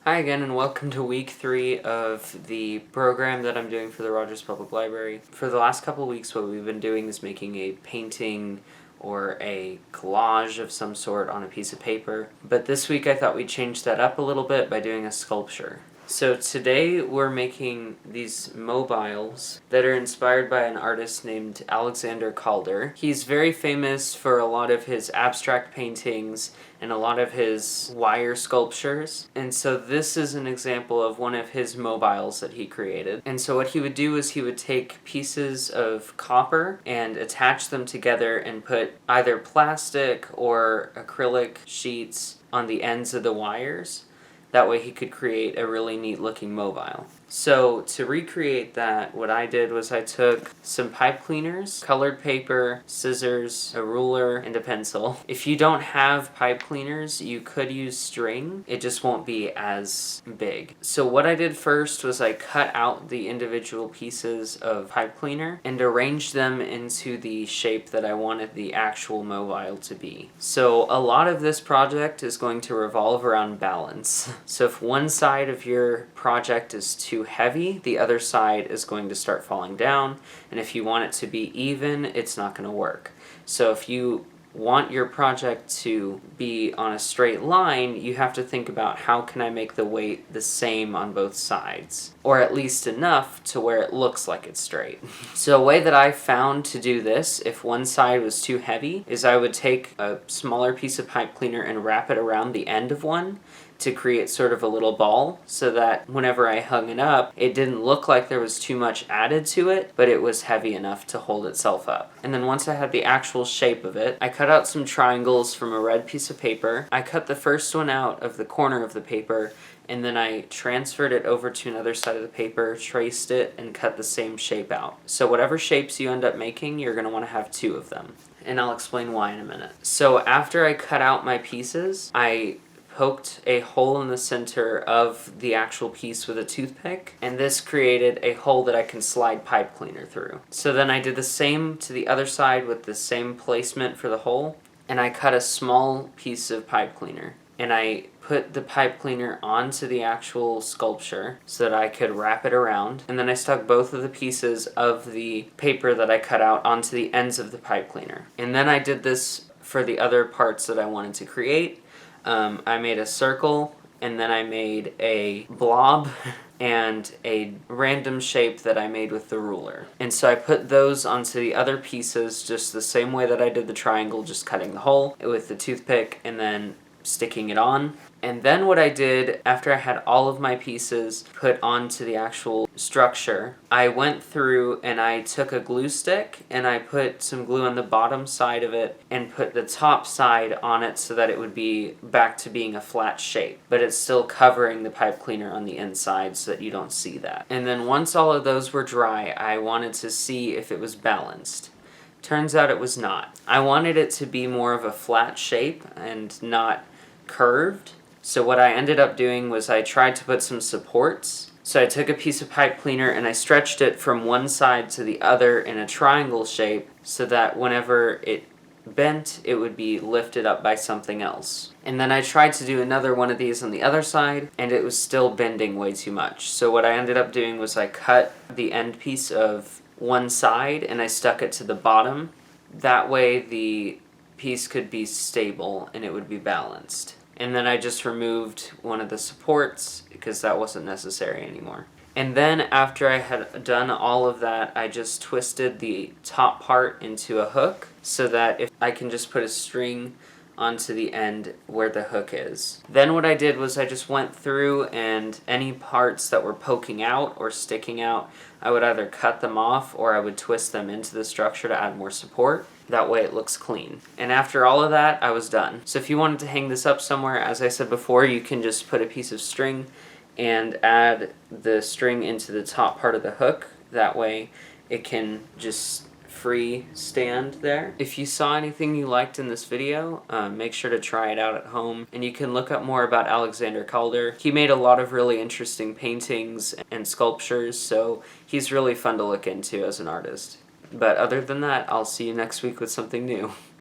Hi again, and welcome to week 3 of the program that I'm doing for the Rogers Public Library. For the last couple of weeks, what we've been doing is making a painting or a collage of some sort on a piece of paper. But this week I thought we'd change that up a little bit by doing a sculpture. So today we're making these mobiles that are inspired by an artist named Alexander Calder. He's very famous for a lot of his abstract paintings and a lot of his wire sculptures. And so this is an example of one of his mobiles that he created. And so what he would do is he would take pieces of copper and attach them together and put either plastic or acrylic sheets on the ends of the wires. That way he could create a really neat looking mobile. So to recreate that, what I did was I took some pipe cleaners, colored paper, scissors, a ruler, and a pencil. If you don't have pipe cleaners, you could use string. It just won't be as big. So what I did first was I cut out the individual pieces of pipe cleaner and arranged them into the shape that I wanted the actual mobile to be. So a lot of this project is going to revolve around balance. So if one side of your project is too heavy, the other side is going to start falling down, and if you want it to be even, it's not going to work. So if you want your project to be on a straight line, you have to think about how can I make the weight the same on both sides, or at least enough to where it looks like it's straight. So a way that I found to do this, if one side was too heavy, is I would take a smaller piece of pipe cleaner and wrap it around the end of one to create sort of a little ball, so that whenever I hung it up, it didn't look like there was too much added to it, but it was heavy enough to hold itself up. And then once I had the actual shape of it, I cut out some triangles from a red piece of paper. I cut the first one out of the corner of the paper, and then I transferred it over to another side of the paper, traced it, and cut the same shape out. So whatever shapes you end up making, you're going to want to have 2 of them. And I'll explain why in a minute. So after I cut out my pieces, I poked a hole in the center of the actual piece with a toothpick, and this created a hole that I can slide pipe cleaner through. So then I did the same to the other side with the same placement for the hole, and I cut a small piece of pipe cleaner, and I put the pipe cleaner onto the actual sculpture so that I could wrap it around, and then I stuck both of the pieces of the paper that I cut out onto the ends of the pipe cleaner. And then I did this for the other parts that I wanted to create. I made a circle, and then I made a blob and a random shape that I made with the ruler. And so I put those onto the other pieces just the same way that I did the triangle, just cutting the hole with the toothpick and then sticking it on. And then what I did, after I had all of my pieces put onto the actual structure, I went through and I took a glue stick and I put some glue on the bottom side of it and put the top side on it so that it would be back to being a flat shape, but it's still covering the pipe cleaner on the inside so that you don't see that. And then once all of those were dry, I wanted to see if it was balanced. Turns out it was not. I wanted it to be more of a flat shape and not curved. So what I ended up doing was I tried to put some supports. So I took a piece of pipe cleaner and I stretched it from one side to the other in a triangle shape so that whenever it bent, it would be lifted up by something else. And then I tried to do another one of these on the other side, and it was still bending way too much. So what I ended up doing was I cut the end piece of one side and I stuck it to the bottom. That way the piece could be stable and it would be balanced. And then I just removed one of the supports because that wasn't necessary anymore. And then after I had done all of that, I just twisted the top part into a hook so that if I can just put a string onto the end where the hook is. Then what I did was I just went through, and any parts that were poking out or sticking out, I would either cut them off or I would twist them into the structure to add more support. That way it looks clean. And after all of that, I was done. So if you wanted to hang this up somewhere, as I said before, you can just put a piece of string and add the string into the top part of the hook. That way it can just free stand there. If you saw anything you liked in this video, make sure to try it out at home, and you can look up more about Alexander Calder. He made a lot of really interesting paintings and sculptures, so he's really fun to look into as an artist. But other than that, I'll see you next week with something new.